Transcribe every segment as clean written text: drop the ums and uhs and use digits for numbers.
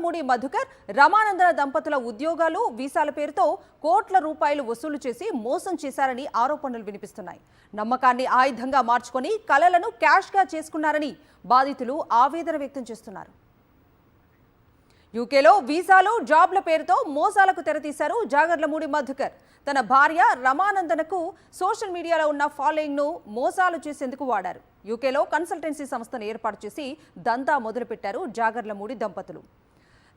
జాగర్లమూడి మధుకర్, రమానందన దంపతుల ఉద్యోగాలు, వీసాల పేరుతో కోట్ల రూపాయలు వసూలు చేసి మోసం చేశారని ఆరోపణలు వినిపిస్తున్నాయి. నమ్మకాన్ని ఆయుధంగా మార్చుకొని కలలను క్యాష్గా చేసుకున్నారని బాధితులు ఆవేదన వ్యక్తం చేస్తున్నారు. యూకేలో వీసాలు, జాబ్ల పేరుతో మోసాలకు తెరతీశారు జాగర్లమూడి మధుకర్. తన భార్య రమానందనకు సోషల్ మీడియాలో ఉన్న ఫాలోయింగ్ను మోసాలు చేసేందుకు వాడారు. యూకేలో కన్సల్టెన్సీ సంస్థను ఏర్పాటు చేసి దందా మొదలుపెట్టారు జాగర్లమూడి దంపతులు.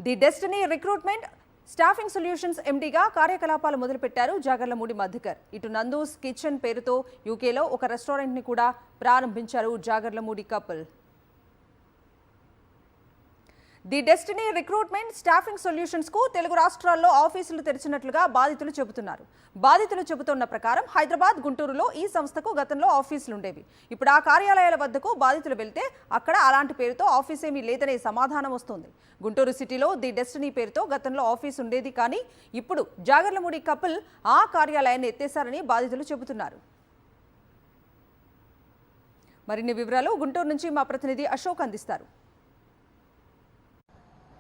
The destiny recruitment staffing solutions ఎండీగా కార్యకలాపాలు మొదలుపెట్టారు జాగర్లమూడి మధుకర్. ఇటు నందూస్ కిచెన్ పేరుతో యూకేలో ఒక రెస్టారెంట్ని కూడా ప్రారంభించారు Jagarlamudi couple. The destiny recruitment staffing solutions కు తెలుగు రాష్ట్రాల్లో ఆఫీసులు తెరిచినట్లుగా బాధితులు చెబుతున్నారు. బాధితులు చెబుతున్న ప్రకారం హైదరాబాద్, గుంటూరులో ఈ సంస్థకు గతంలో ఆఫీసులుండేవి. ఇప్పుడు ఆ కార్యాలయాల వద్దకు బాధితులు వెళ్తే అక్కడ అలాంటి పేరుతో ఆఫీసేమీ లేదనే సమాధానం వస్తోంది. గుంటూరు సిటీలో ది డెస్టినీ పేరుతో గతంలో ఆఫీసు ఉండేది, కానీ ఇప్పుడు జాగర్లమూడి కపుల్ ఆ కార్యాలయాన్ని ఎత్తేశారని బాధితులు చెబుతున్నారు. మరిన్ని వివరాలు గుంటూరు నుంచి మా ప్రతినిధి అశోక్ అందిస్తారు.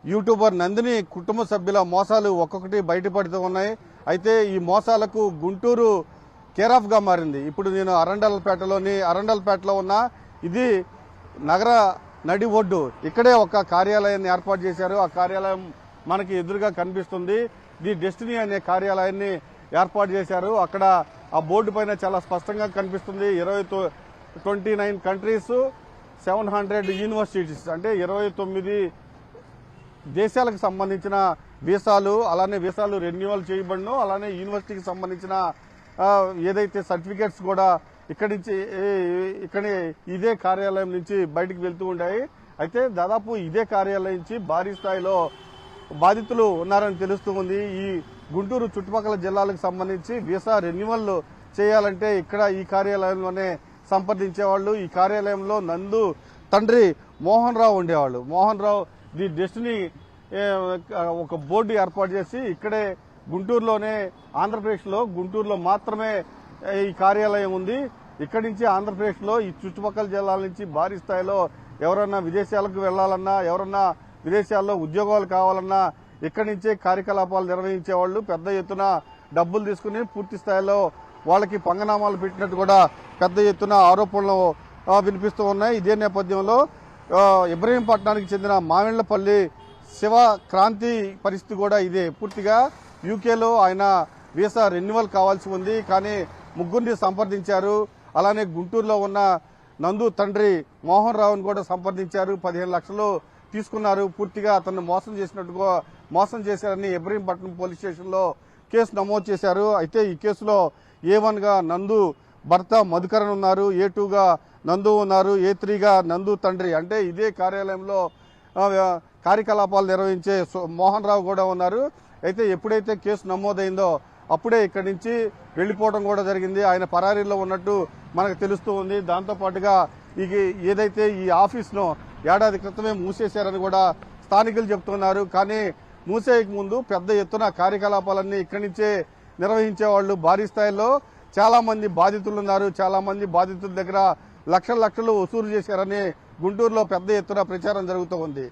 యూట్యూబర్ నందిని కుటుంబ సభ్యుల మోసాలు ఒక్కొక్కటి బయటపడుతూ ఉన్నాయి. అయితే ఈ మోసాలకు గుంటూరు కేరాఫ్గా మారింది. ఇప్పుడు నేను అరండల్పేటలో ఉన్న ఇది నగర నడి ఒడ్డు. ఇక్కడే ఒక కార్యాలయాన్ని ఏర్పాటు చేశారు. ఆ కార్యాలయం మనకి ఎదురుగా కనిపిస్తుంది. ది డెస్టినీ అనే కార్యాలయాన్ని ఏర్పాటు చేశారు. అక్కడ ఆ బోర్డు పైన చాలా స్పష్టంగా కనిపిస్తుంది. 29 కంట్రీస్, 700 యూనివర్సిటీస్, అంటే 29 దేశాలకు సంబంధించిన వీసాలు, అలానే వీసాలు రెన్యువల్ చేయబడను, అలానే యూనివర్సిటీకి సంబంధించిన ఏదైతే సర్టిఫికేట్స్ కూడా ఇక్కడి ఇదే కార్యాలయం నుంచి బయటకు వెళ్తూ ఉన్నాయి. అయితే దాదాపు ఇదే కార్యాలయం నుంచి భారీ స్థాయిలో బాధితులు ఉన్నారని తెలుస్తూ ఉంది. ఈ గుంటూరు చుట్టుపక్కల జిల్లాలకు సంబంధించి వీసా రెన్యువల్ చేయాలంటే ఇక్కడ ఈ కార్యాలయంలోనే సంప్రదించేవాళ్లు. ఈ కార్యాలయంలో నందు తండ్రి మోహన్ రావు ఉండేవాళ్ళు. మోహన్ రావు ది డెస్టినీ ఒక బోర్డు ఏర్పాటు చేసి ఇక్కడే గుంటూరులోనే, ఆంధ్రప్రదేశ్లో గుంటూరులో మాత్రమే ఈ కార్యాలయం ఉంది. ఇక్కడి నుంచి ఆంధ్రప్రదేశ్లో ఈ చుట్టుపక్కల జిల్లాల నుంచి భారీ స్థాయిలో ఎవరన్నా విదేశాలకు వెళ్లాలన్నా, ఎవరన్నా విదేశాల్లో ఉద్యోగాలు కావాలన్నా ఇక్కడి నుంచే కార్యకలాపాలు నిర్వహించేవాళ్లు. పెద్ద ఎత్తున డబ్బులు తీసుకుని పూర్తి స్థాయిలో వాళ్ళకి పంగనామాలు పెట్టినట్టు కూడా పెద్ద ఎత్తున ఆరోపణలు వినిపిస్తూ ఉన్నాయి. ఇదే నేపథ్యంలో ఇబ్రహీంపట్నానికి చెందిన మామిళ్లపల్లి శివ క్రాంతి పరిస్థితి కూడా ఇదే. పూర్తిగా యూకేలో ఆయన వీసా రెన్యువల్ కావాల్సి ఉంది, కానీ ముగ్గురిని సంప్రదించారు. అలానే గుంటూరులో ఉన్న నందు తండ్రి మోహన్ రావును కూడా సంప్రదించారు. 15 లక్షలు తీసుకున్నారు. పూర్తిగా అతన్ని మోసం చేశారని ఇబ్రహీంపట్నం పోలీస్ స్టేషన్లో కేసు నమోదు చేశారు. అయితే ఈ కేసులో A1 గా నందు భర్త మధుకరన్ ఉన్నారు, A2 గా నందు ఉన్నారు, A3 గా నందు తండ్రి, అంటే ఇదే కార్యాలయంలో కార్యకలాపాలు నిర్వహించే మోహన్ రావు కూడా ఉన్నారు. అయితే ఎప్పుడైతే కేసు నమోదైందో అప్పుడే ఇక్కడి నుంచి వెళ్లిపోవడం కూడా జరిగింది. ఆయన పరారీలో ఉన్నట్టు మనకు తెలుస్తూ ఉంది. దాంతో పాటుగా ఏదైతే ఈ ఆఫీస్ను ఏడాది క్రితమే మూసేశారని కూడా స్థానికులు చెప్తున్నారు. కానీ మూసేయక ముందు పెద్ద ఎత్తున కార్యకలాపాలన్నీ ఇక్కడి నుంచే నిర్వహించేవాళ్లు. భారీ స్థాయిలో చాలా మంది బాధితులు ఉన్నారు. చాలా మంది బాధితుల దగ్గర లక్షలు వసూలు చేశారని గుంటూరులో పెద్ద ఎత్తున ప్రచారం జరుగుతూ ఉంది.